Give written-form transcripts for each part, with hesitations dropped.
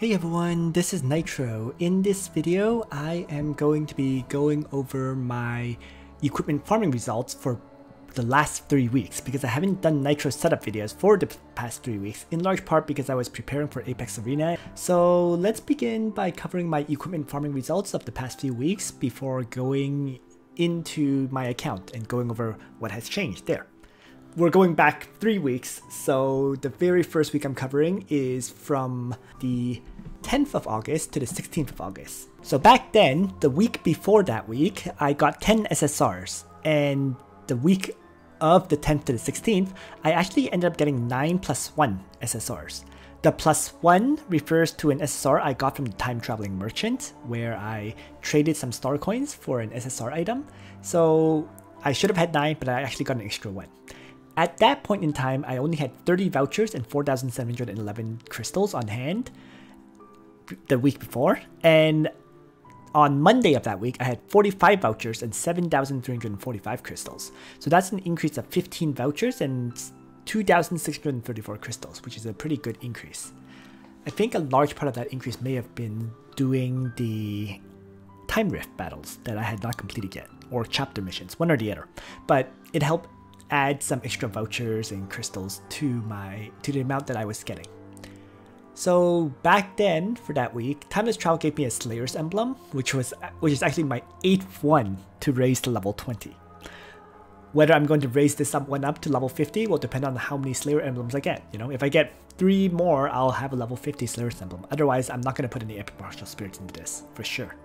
Hey everyone, this is Nitro. In this video, I am going to be going over my equipment farming results for the last 3 weeks because I haven't done Nitro setup videos for the past 3 weeks, in large part because I was preparing for Apex Arena. So let's begin by covering my equipment farming results of the past few weeks before going into my account and going over what has changed there. We're going back 3 weeks, so the very first week I'm covering is from the 10th of August to the 16th of August. So back then, the week before that week, I got 10 SSRs, and the week of the 10th to the 16th, I actually ended up getting 9 plus 1 SSRs. The plus 1 refers to an SSR I got from the Time Traveling Merchant, where I traded some star coins for an SSR item. So I should have had 9, but I actually got an extra 1. At that point in time, I only had 30 vouchers and 4,711 crystals on hand the week before, and on Monday of that week, I had 45 vouchers and 7,345 crystals. So that's an increase of 15 vouchers and 2,634 crystals, which is a pretty good increase. I think a large part of that increase may have been doing the Time Rift battles that I had not completed yet, or chapter missions, one or the other, but it helped add some extra vouchers and crystals to the amount that I was getting. So back then, for that week, Timeless Travel gave me a Slayer's emblem, which is actually my 8th one to raise to level 20. Whether I'm going to raise this one up to level 50 will depend on how many Slayer emblems I get. You know, if I get 3 more, I'll have a level 50 Slayer's emblem. Otherwise, I'm not going to put any epic martial spirits into this, for sure.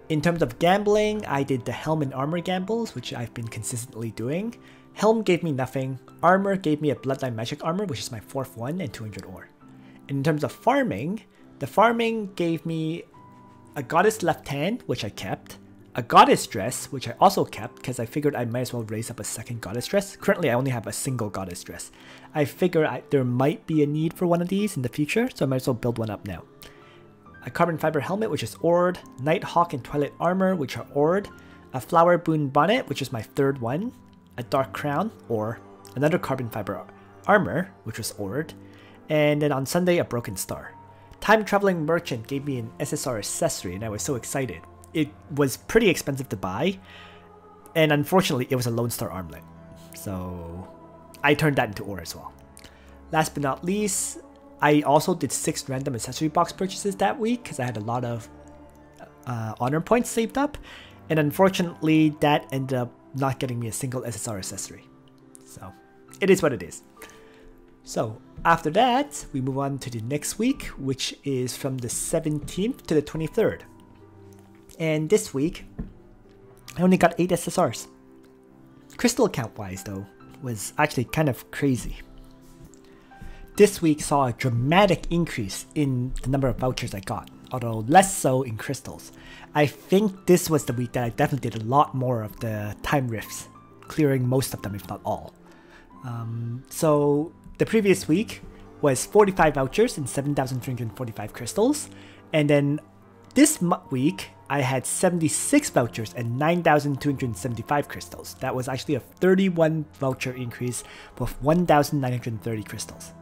In terms of gambling, I did the Helm and Armor gambles, which I've been consistently doing. Helm gave me nothing. Armor gave me a Bloodline Magic Armor, which is my 4th one, and 200 ore. And in terms of farming, the farming gave me a Goddess Left Hand, which I kept, a Goddess Dress, which I also kept because I figured I might as well raise up a second Goddess Dress. Currently, I only have a single Goddess Dress. I figure there might be a need for one of these in the future, so I might as well build one up now. A Carbon Fiber Helmet, which is ored, Nighthawk and Twilight Armor, which are ored, a Flower Boon Bonnet, which is my 3rd one, a Dark Crown, or another Carbon Fiber Armor, which was ored, and then on Sunday, a Broken Star. Time Traveling Merchant gave me an SSR accessory, and I was so excited. It was pretty expensive to buy, and unfortunately, it was a Lone Star Armlet, so I turned that into ore as well. Last but not least, I also did 6 random accessory box purchases that week because I had a lot of honor points saved up, and unfortunately that ended up not getting me a single SSR accessory. So it is what it is. So after that, we move on to the next week, which is from the 17th to the 23rd. And this week, I only got 8 SSRs. Crystal count wise though, was actually kind of crazy. This week saw a dramatic increase in the number of vouchers I got, although less so in crystals. I think this was the week that I definitely did a lot more of the time rifts, clearing most of them if not all. So the previous week was 45 vouchers and 7,345 crystals, and then this week I had 76 vouchers and 9,275 crystals. That was actually a 31 voucher increase with 1,930 crystals.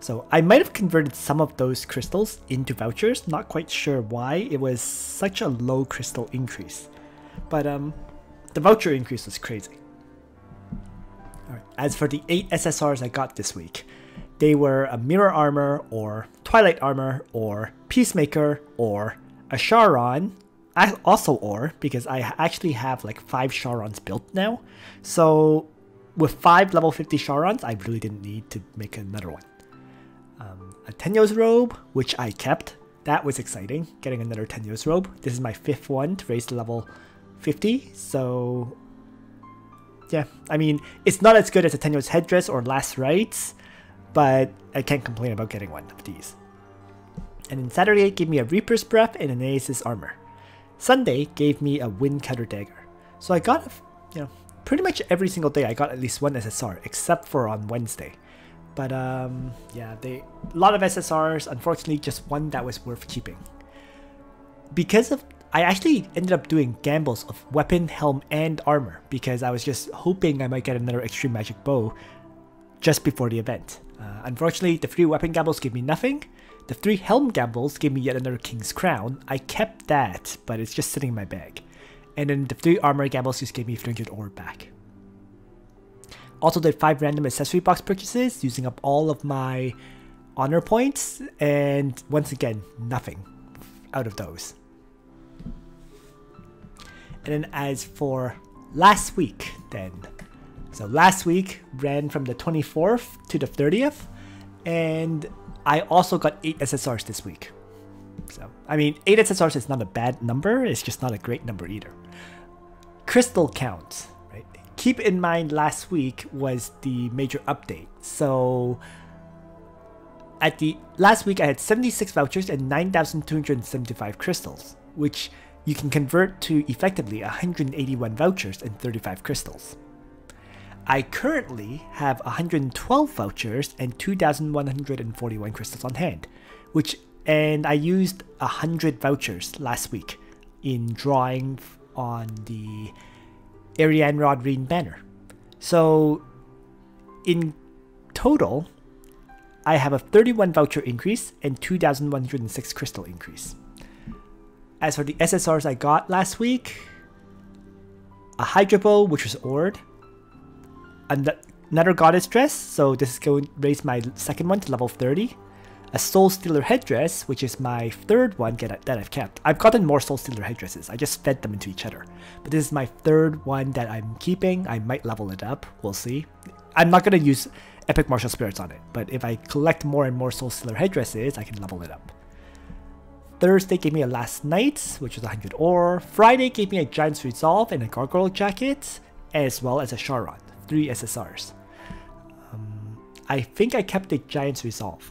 So I might have converted some of those crystals into vouchers, not quite sure why. It was such a low crystal increase. But the voucher increase was crazy. Alright, as for the 8 SSRs I got this week, they were a Mirror Armor, or Twilight Armor, or Peacemaker, or a Charon, also ore, because I actually have like 5 Charons built now. So with 5 level 50 Charons, I really didn't need to make another one. A Tenyo's Robe, which I kept. That was exciting, getting another Tenyo's Robe. This is my 5th one to raise to level 50, so yeah, I mean, it's not as good as a Tenyo's Headdress or Last Rites, but I can't complain about getting one of these. And then Saturday gave me a Reaper's Breath and an Aces Armor. Sunday gave me a Wind Cutter Dagger. So I got, pretty much every single day I got at least one SSR, except for on Wednesday. But yeah, a lot of SSRs, unfortunately just one that was worth keeping. Because of, I actually ended up doing gambles of weapon, helm, and armor because I was just hoping I might get another Extreme Magic Bow just before the event. Unfortunately, the 3 weapon gambles gave me nothing. The 3 Helm Gambles gave me yet another King's Crown. I kept that, but it's just sitting in my bag. And then the 3 Armor Gambles just gave me 300 ore back. Also did 5 random accessory box purchases, using up all of my honor points, and once again, nothing out of those. And then as for last week then, so last week ran from the 24th to the 30th, and I also got 8 SSRs this week. So, I mean, 8 SSRs is not a bad number, it's just not a great number either. Crystal count, right? Keep in mind last week was the major update. So, at the last week I had 76 vouchers and 9,275 crystals, which you can convert to effectively 181 vouchers and 35 crystals. I currently have 112 vouchers and 2,141 crystals on hand, and I used 100 vouchers last week in drawing on the Arianrod Reen banner. So in total, I have a 31 voucher increase and 2,106 crystal increase. As for the SSRs I got last week, a Hydra Bow, which was Ord, another Goddess Dress, so this is going to raise my second one to level 30, a Soul Stealer Headdress, which is my third one that I've kept. I've gotten more Soul Stealer Headdresses, I just fed them into each other. But this is my third one that I'm keeping. I might level it up, we'll see. I'm not going to use Epic Martial Spirits on it, but if I collect more and more Soul Stealer Headdresses, I can level it up. Thursday gave me a Last Night, which was 100 ore. Friday gave me a Giant's Resolve and a Gargoyle Jacket, as well as a Charon, 3 SSRs. I think I kept the Giant's Resolve,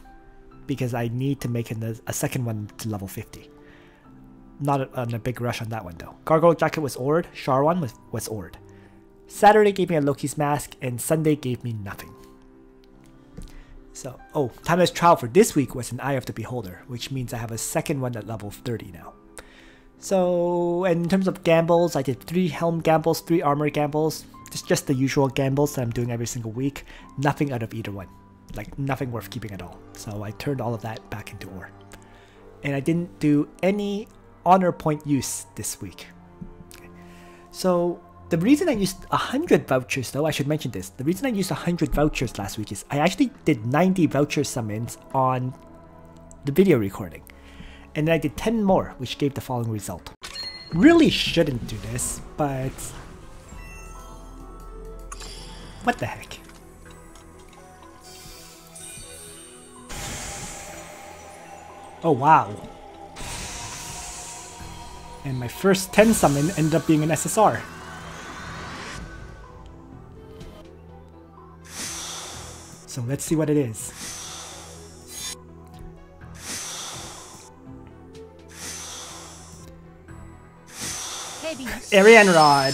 because I need to make a second one to level 50. Not on a big rush on that one though. Gargoyle Jacket was Ord, Charon was Ord. Saturday gave me a Loki's Mask, and Sunday gave me nothing. So, Timeless Trial for this week was an Eye of the Beholder, which means I have a second one at level 30 now. So, and in terms of gambles, I did 3 Helm Gambles, 3 Armor Gambles. Just the usual gambles that I'm doing every single week. Nothing out of either one. Like, nothing worth keeping at all. So I turned all of that back into ore. And I didn't do any honor point use this week. Okay. So, the reason I used 100 vouchers though, I should mention this. The reason I used 100 vouchers last week is I actually did 90 voucher summons on the video recording. And then I did 10 more, which gave the following result. Really shouldn't do this, but... what the heck? Oh wow. And my first 10 summon ended up being an SSR. So let's see what it is. Arianrod.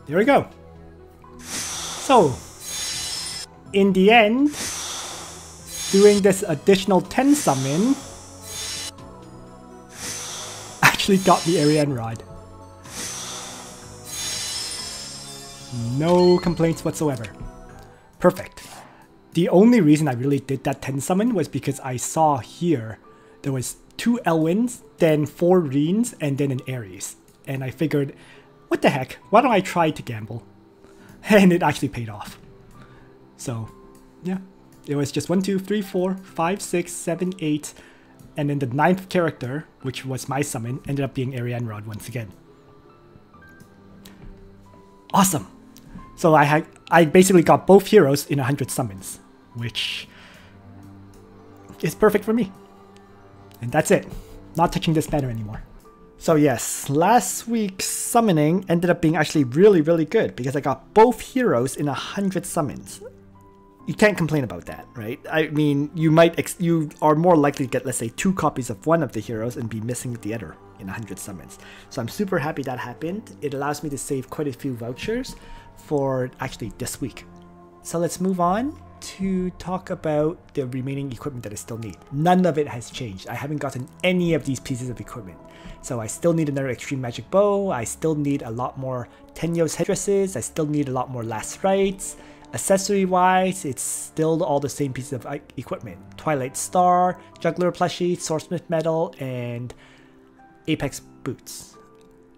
There we go. So, in the end, doing this additional 10 summon actually got me Arianrod. No complaints whatsoever. Perfect. The only reason I really did that 10 summon was because I saw here there was 2 Elwins, then 4 Reens, and then an Ares. And I figured, what the heck, why don't I try to gamble? And it actually paid off. So, yeah. It was just 1, 2, 3, 4, 5, 6, 7, 8, and then the 9th character, which was my summon, ended up being Arianrod once again. Awesome! So I basically got both heroes in 100 summons, which is perfect for me. And that's it. Not touching this banner anymore. So yes, last week's summoning ended up being actually really, really good because I got both heroes in 100 summons. You can't complain about that, right? I mean, you are more likely to get, let's say, 2 copies of one of the heroes and be missing the other in 100 summons. So I'm super happy that happened. It allows me to save quite a few vouchers for actually this week. So let's move on. to talk about the remaining equipment that I still need. None of it has changed. I haven't gotten any of these pieces of equipment. So I still need another Extreme Magic Bow. I still need a lot more Tenyo's headdresses. I still need a lot more Last Rites. Accessory wise, it's still all the same pieces of equipment. Twilight Star, Juggler plushie, Swordsmith medal, and Apex boots.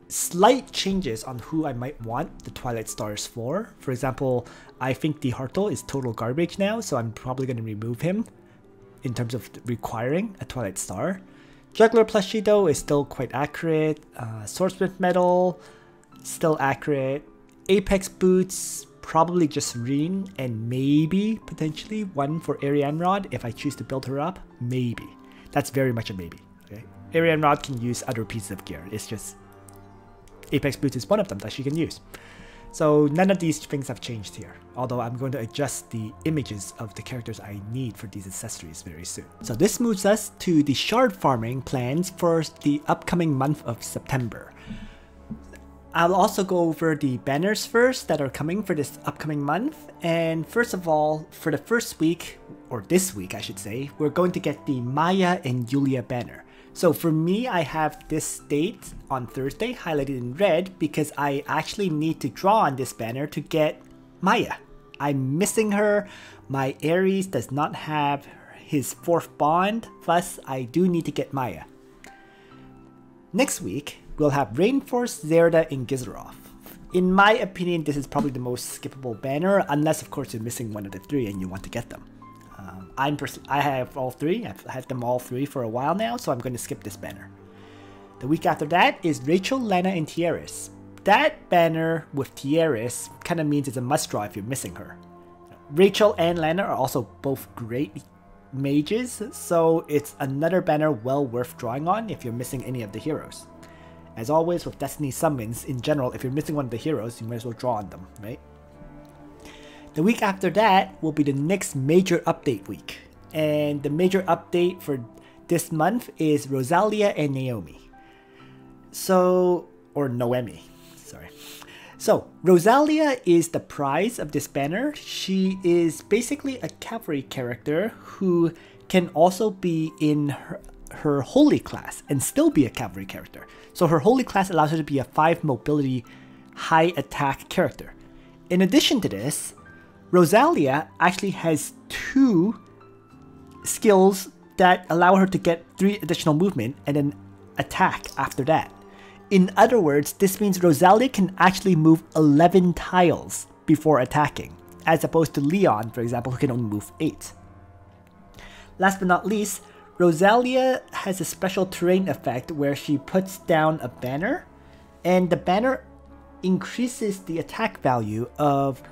Slight changes on who I might want the Twilight Stars for. For example, I think the Hartle is total garbage now, so I'm probably going to remove him in terms of requiring a Twilight Star. Juggler plushie though is still quite accurate. Swordsmith medal, still accurate. Apex boots, probably just Reen, and maybe potentially one for Ariane Rod if I choose to build her up. Maybe. That's very much a maybe. Okay, Ariane Rod can use other pieces of gear. It's just Apex boots is one of them that she can use. So none of these things have changed here, although I'm going to adjust the images of the characters I need for these accessories very soon. So this moves us to the shard farming plans for the upcoming month of September. I'll also go over the banners first that are coming for this upcoming month. And first of all, for the first week, or this week I should say, we're going to get the Maya and Yulia banner. So for me, I have this date on Thursday highlighted in red because I actually need to draw on this banner to get Maya. I'm missing her. My Ares does not have his 4th bond, thus I do need to get Maya. Next week, we'll have Rainforce, Zerda, and Gizarov. In my opinion, this is probably the most skippable banner, unless of course you're missing one of the 3 and you want to get them. I have all 3, I've had them all 3 for a while now, so I'm going to skip this banner. The week after that is Rachel, Lana, and Tiaris. That banner with Tiaris kind of means it's a must draw if you're missing her. Rachel and Lana are also both great mages, so it's another banner well worth drawing on if you're missing any of the heroes. As always with Destiny summons, in general, if you're missing one of the heroes, you might as well draw on them, right? The week after that will be the next major update week. And the major update for this month is Rosalia and Naomi. Or Noemi, sorry. So, Rosalia is the prize of this banner. She is basically a cavalry character who can also be in her holy class and still be a cavalry character. So her holy class allows her to be a 5 mobility, high attack character. In addition to this, Rosalia actually has 2 skills that allow her to get 3 additional movement and then attack after that. In other words, this means Rosalia can actually move 11 tiles before attacking, as opposed to Leon, for example, who can only move 8. Last but not least, Rosalia has a special terrain effect where she puts down a banner, and the banner increases the attack value of...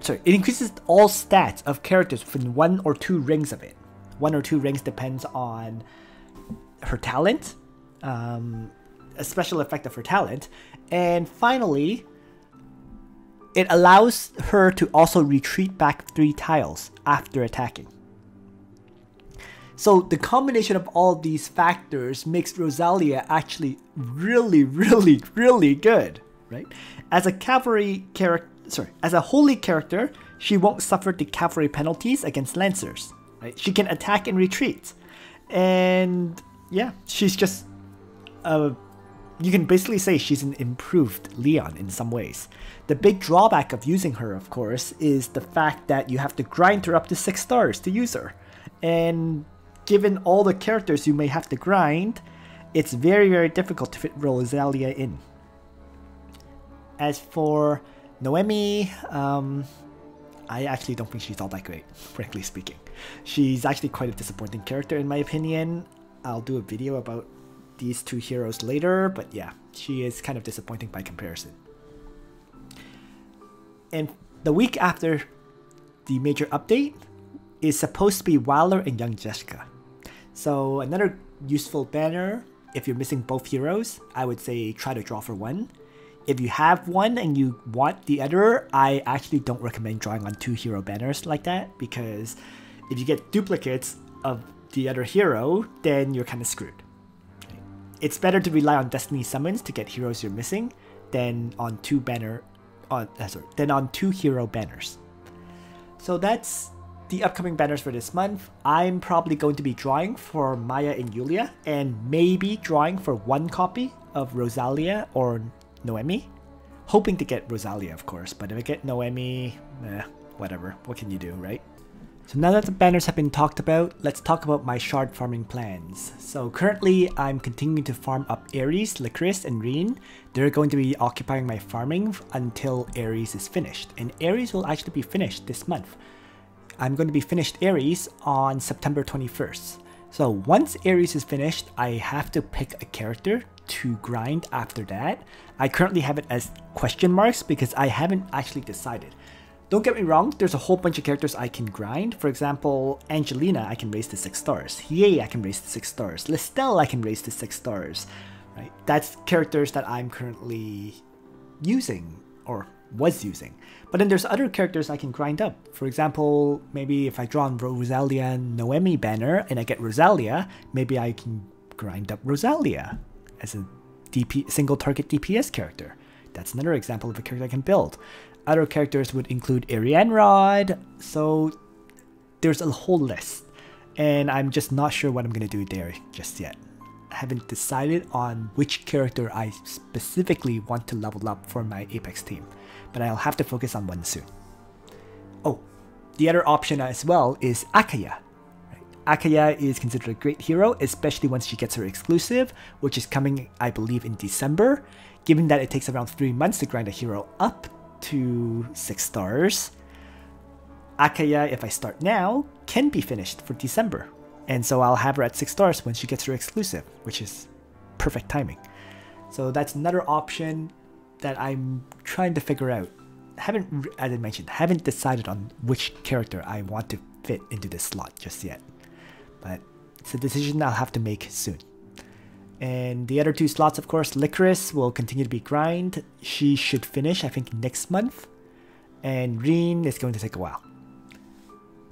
it increases all stats of characters within 1 or 2 rings of it. 1 or 2 rings depends on her talent, a special effect of her talent, and finally, it allows her to also retreat back 3 tiles after attacking. So the combination of all of these factors makes Rosalia actually really, really, really good, right? As a cavalry character, as a holy character, she won't suffer the cavalry penalties against lancers, right? She can attack and retreat, and yeah, she's just you can basically say she's an improved Leon in some ways. The big drawback of using her, of course, is the fact that you have to grind her up to 6 stars to use her, and given all the characters you may have to grind, it's very, very difficult to fit Rosalia in. As for Noemi, I actually don't think she's all that great, frankly speaking. She's actually quite a disappointing character in my opinion. I'll do a video about these 2 heroes later, but yeah, she is kind of disappointing by comparison. And the week after the major update is supposed to be Wilder and Young Jessica. So another useful banner, if you're missing both heroes, I would say try to draw for one. If you have one and you want the other, I actually don't recommend drawing on 2 hero banners like that, because if you get duplicates of the other hero, then you're kind of screwed. It's better to rely on Destiny summons to get heroes you're missing than on 2 hero banners. So that's the upcoming banners for this month, I'm probably going to be drawing for Maya and Yulia, and maybe drawing for one copy of Rosalia or Noemi. Hoping to get Rosalia, of course, but if I get Noemi, whatever. What can you do, right? So now that the banners have been talked about, let's talk about my shard farming plans. So currently, I'm continuing to farm up Ares, Langrisser, and Reen. They're going to be occupying my farming until Ares is finished. And Ares will actually be finished this month. I'm going to be finished Ares on September 21st. So once Ares is finished, I have to pick a character to grind after that. I currently have it as question marks because I haven't actually decided. Don't get me wrong, there's a whole bunch of characters I can grind. For example, Angelina I can raise to 6 stars. Hiei I can raise to 6 stars. Listel I can raise to 6 stars. Right? That's characters that I'm currently using or was using. But then there's other characters I can grind up. For example, maybe if I draw on Rosalia and Noemi banner and I get Rosalia, maybe I can grind up Rosalia as a single target DPS character. That's another example of a character I can build. Other characters would include Arianrod, so there's a whole list. And I'm just not sure what I'm going to do there just yet. I haven't decided on which character I specifically want to level up for my Apex team, but I'll have to focus on one soon. Oh, the other option as well is Akaya. Akaya is considered a great hero, especially once she gets her exclusive, which is coming, I believe, in December. Given that it takes around 3 months to grind a hero up to 6 stars, Akaya, if I start now, can be finished for December. And so I'll have her at 6 stars when she gets her exclusive, which is perfect timing. So that's another option that I'm trying to figure out. Haven't, as I mentioned, haven't decided on which character I want to fit into this slot just yet. But it's a decision I'll have to make soon. And the other 2 slots, of course, Langrisser will continue to be grind. She should finish, I think, next month. And Reen is going to take a while.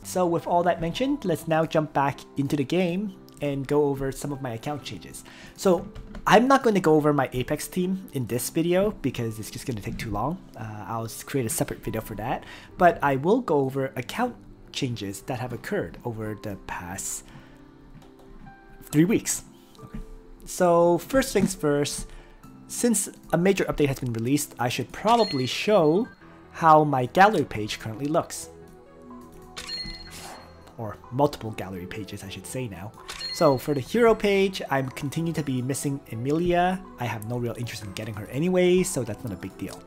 So with all that mentioned, let's now jump back into the game and go over some of my account changes. So I'm not going to go over my Apex team in this video because it's just going to take too long. I'll create a separate video for that. But I will go over account changes that have occurred over the past 3 weeks. Okay. So first things first, since a major update has been released, I should probably show how my gallery page currently looks. Or multiple gallery pages, I should say now. So for the hero page, I'm continuing to be missing Emilia. I have no real interest in getting her anyway, so that's not a big deal.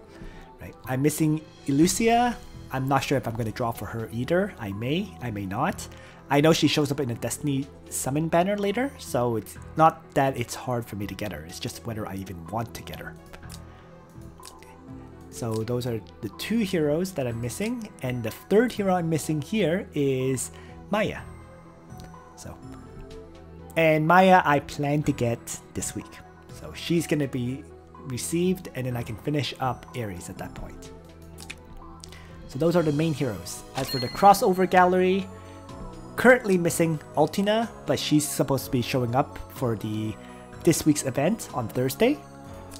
Right? I'm missing Elucia. I'm not sure if I'm going to draw for her either. I may not. I know she shows up in a Destiny summon banner later, so it's not that it's hard for me to get her. It's just whether I even want to get her. Okay. So those are the 2 heroes that I'm missing, and the 3rd hero I'm missing here is Maya. And Maya I plan to get this week. So she's going to be received, and then I can finish up Ares at that point. So those are the main heroes. As for the crossover gallery, currently missing Altina, but she's supposed to be showing up for this week's event on Thursday.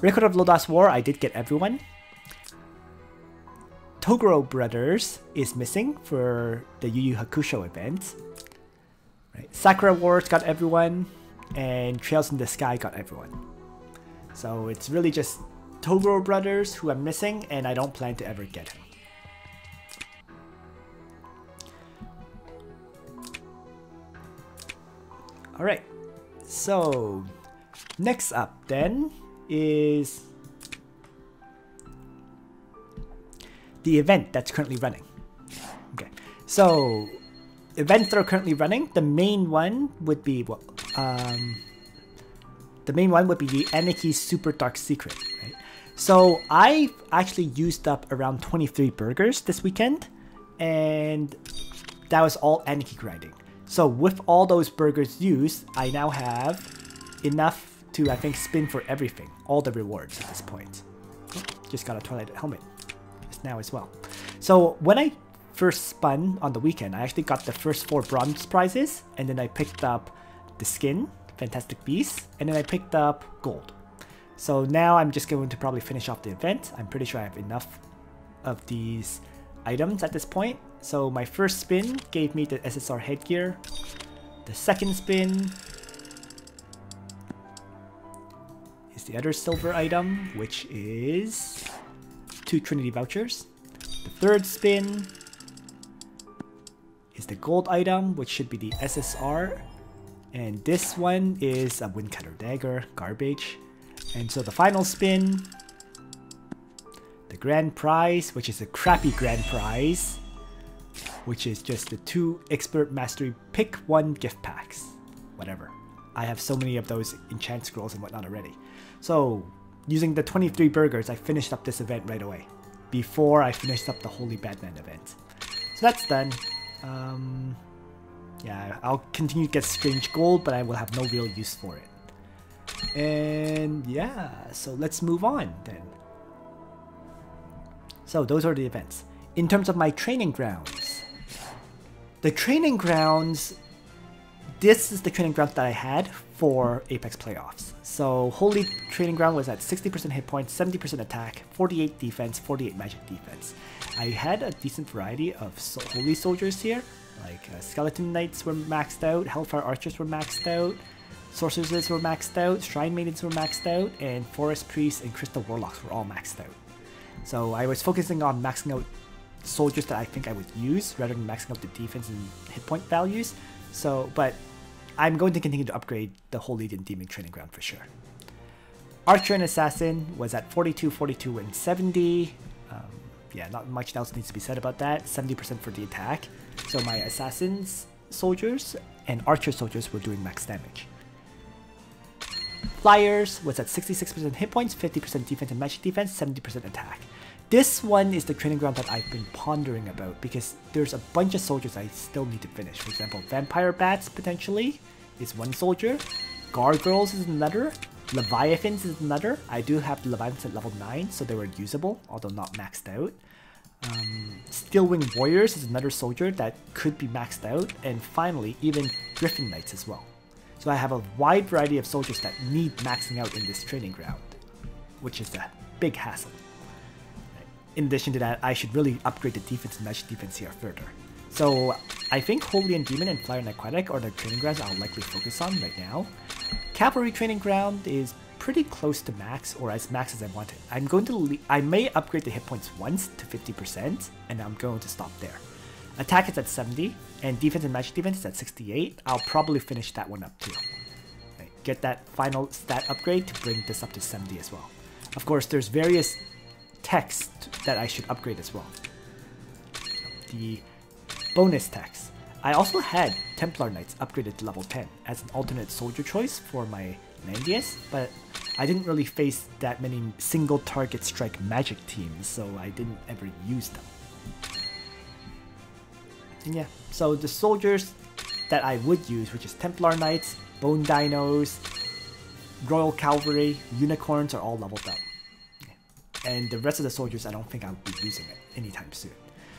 Record of Lodas War, I did get everyone. Toguro Brothers is missing for the Yu Yu Hakusho event. Right. Sakura Wars got everyone, and Trails in the Sky got everyone. So it's really just Toguro Brothers who I'm missing, and I don't plan to ever get him. Alright, so next up then is the event that's currently running. Okay, so events that are currently running, the main one would be the Anarchy Super Dark Secret, right? So I've actually used up around 23 burgers this weekend, and that was all Anarchy grinding. So with all those burgers used, I now have enough to, I think, spin for everything, all the rewards at this point. Just got a Twilight helmet just now as well. So when I first spun on the weekend, I actually got the first 4 bronze prizes, and then I picked up the skin, Fantastic Beast, and then I picked up gold. So now I'm just going to probably finish off the event. I'm pretty sure I have enough of these items at this point. So my first spin gave me the SSR headgear. The second spin is the other silver item, which is 2 Trinity vouchers. The third spin is the gold item, which should be the SSR. And this one is a Windcutter Dagger, garbage. And so the final spin, the grand prize, which is a crappy grand prize, which is just the 2 Expert Mastery Pick 1 gift packs. Whatever. I have so many of those enchant scrolls and whatnot already. So, using the 23 burgers, I finished up this event right away. Before I finished up the Holy Batman event. So that's done. Yeah, I'll continue to get Strange Gold, but I will have no real use for it. And yeah, so let's move on then. So those are the events. In terms of my training grounds, the training grounds, this is the training grounds that I had for Apex playoffs. So Holy Training Ground was at 60% hit points, 70% attack, 48 defense, 48 magic defense. I had a decent variety of Holy Soldiers here, like Skeleton Knights were maxed out, Hellfire Archers were maxed out, Sorceresses were maxed out, Shrine Maidens were maxed out, and Forest Priests and Crystal Warlocks were all maxed out. So I was focusing on maxing out soldiers that I think I would use rather than maxing out the defense and hit point values. So, but I'm going to continue to upgrade the Holy and Demon Training Ground for sure. Archer and Assassin was at 42, 42, and 70. Yeah, not much else needs to be said about that. 70% for the attack. So my Assassin's soldiers and Archer soldiers were doing max damage. Flyers was at 66% hit points, 50% defense and magic defense, 70% attack. This one is the training ground that I've been pondering about because there's a bunch of soldiers I still need to finish. For example, Vampire Bats potentially is one soldier, Gargoyles is another, Leviathans is another. I do have the Leviathans at level 9, so they were usable, although not maxed out. Steelwing Warriors is another soldier that could be maxed out, and finally, even Griffin Knights as well. So I have a wide variety of soldiers that need maxing out in this training ground, which is a big hassle. In addition to that, I should really upgrade the defense and magic defense here further. So I think Holy and Demon and Flyer and Aquatic are the training grounds I'll likely focus on right now. Cavalry training ground is pretty close to max, or as max as I want it. I may upgrade the hit points once to 50%, and I'm going to stop there. Attack is at 70, and defense and magic defense is at 68. I'll probably finish that one up too. Right, get that final stat upgrade to bring this up to 70 as well. Of course, there's various text that I should upgrade as well. The bonus text. I also had Templar Knights upgraded to level 10 as an alternate soldier choice for my Landius, but I didn't really face that many single target strike magic teams, so I didn't ever use them. And yeah, so the soldiers that I would use, which is Templar Knights, Bone Dinos, Royal Cavalry, Unicorns are all leveled up. And the rest of the soldiers, I don't think I'll be using it anytime soon.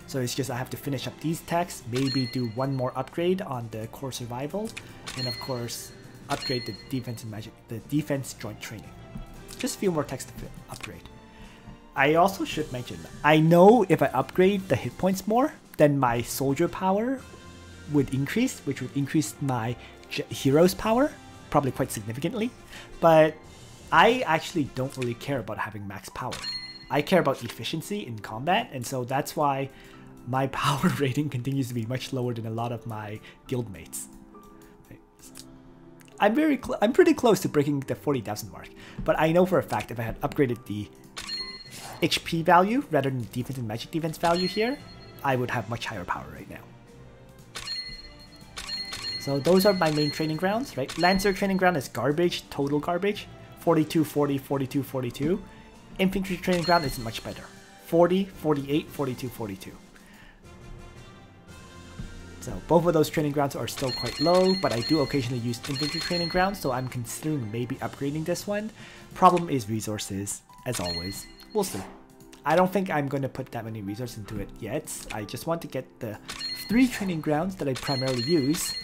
So it's just I have to finish up these techs, maybe do one more upgrade on the core survival, and of course upgrade the defense and magic, the defense joint training. Just a few more techs to upgrade. I also should mention, I know if I upgrade the hit points more, then my soldier power would increase, which would increase my hero's power, probably quite significantly. But I actually don't really care about having max power. I care about efficiency in combat, and so that's why my power rating continues to be much lower than a lot of my guildmates. I'm pretty close to breaking the 40,000 mark, but I know for a fact if I had upgraded the HP value rather than the defense and magic defense value here, I would have much higher power right now. So those are my main training grounds, right? Lancer training ground is garbage, total garbage. 42, 40, 42, 42. Infantry training ground isn't much better. 40, 48, 42, 42. So both of those training grounds are still quite low, but I do occasionally use infantry training grounds, so I'm considering maybe upgrading this one. Problem is resources, as always. We'll see. I don't think I'm going to put that many resources into it yet. I just want to get the 3 training grounds that I primarily use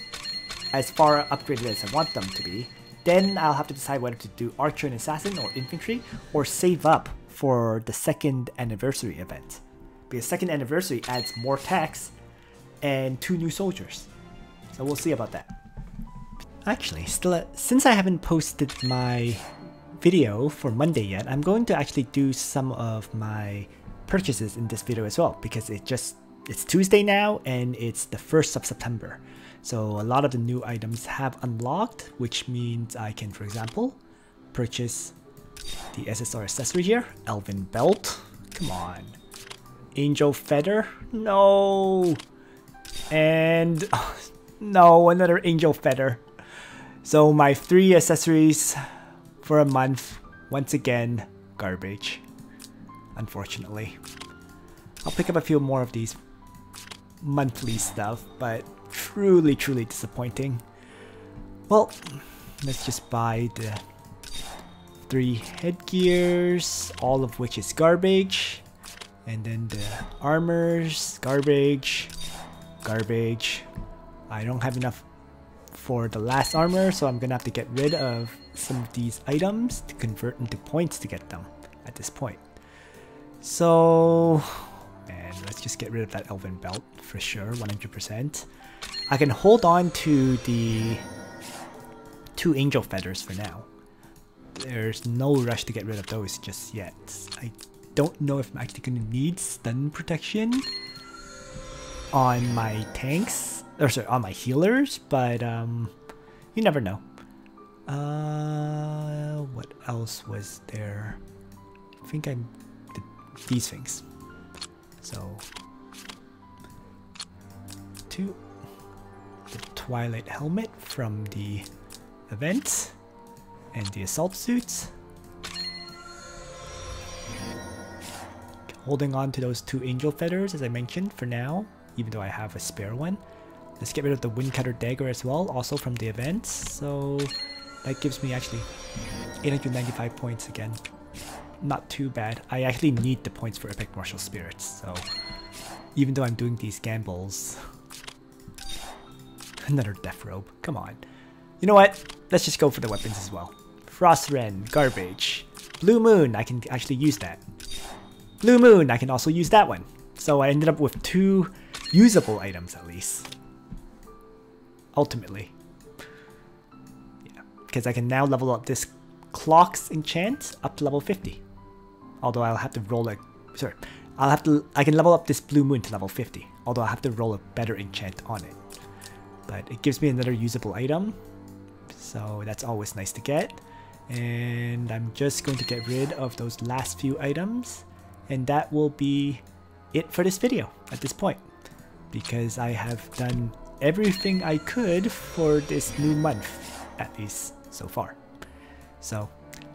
as far upgraded as I want them to be. Then I'll have to decide whether to do Archer and Assassin or Infantry, or save up for the 2nd anniversary event. Because 2nd anniversary adds more techs, and 2 new soldiers. So we'll see about that. Actually, since I haven't posted my video for Monday yet, I'm going to actually do some of my purchases in this video as well, because it's Tuesday now and it's the 1st of September. So a lot of the new items have unlocked, which means I can, for example, purchase the SSR accessory here. Elven belt, come on. Angel feather, no. And no, another angel feather. So my 3 accessories for a month, once again, garbage. Unfortunately. I'll pick up a few more of these monthly stuff, but truly disappointing. Well, let's just buy the 3 headgears, all of which is garbage. And then the armors, garbage. I don't have enough for the last armor, so I'm gonna have to get rid of some of these items to convert into points to get them at this point. So, man, let's just get rid of that elven belt for sure, 100%. I can hold on to the 2 angel feathers for now. There's no rush to get rid of those just yet. I don't know if I'm actually going to need stun protection on my tanks, or sorry, on my healers, but you never know. What else was there? I think I did these things. So, 2, the Twilight helmet from the event, and the assault suits. Holding on to those 2 angel feathers as I mentioned for now, even though I have a spare one. Let's get rid of the Windcutter dagger as well, also from the event. So that gives me actually 895 points again. Not too bad. I actually need the points for epic martial spirits, so even though I'm doing these gambles. Another death robe, come on. You know what? Let's just go for the weapons as well. Frost Wren, garbage. Blue Moon, I can actually use that. Blue Moon, I can also use that one. So I ended up with 2 usable items at least. Ultimately. Yeah, because I can now level up this Clock's enchant up to level 50. Although I'll have to roll a... Sorry. I can level up this Blue Moon to level 50. Although I'll have to roll a better enchant on it. But it gives me another usable item. So that's always nice to get. And I'm just going to get rid of those last few items. And that will be it for this video at this point. Because I have done everything I could for this new month, at least so far. So,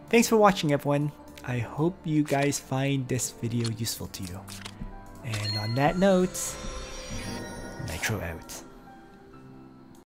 thanks for watching everyone. I hope you guys find this video useful to you. And on that note, Nitro out.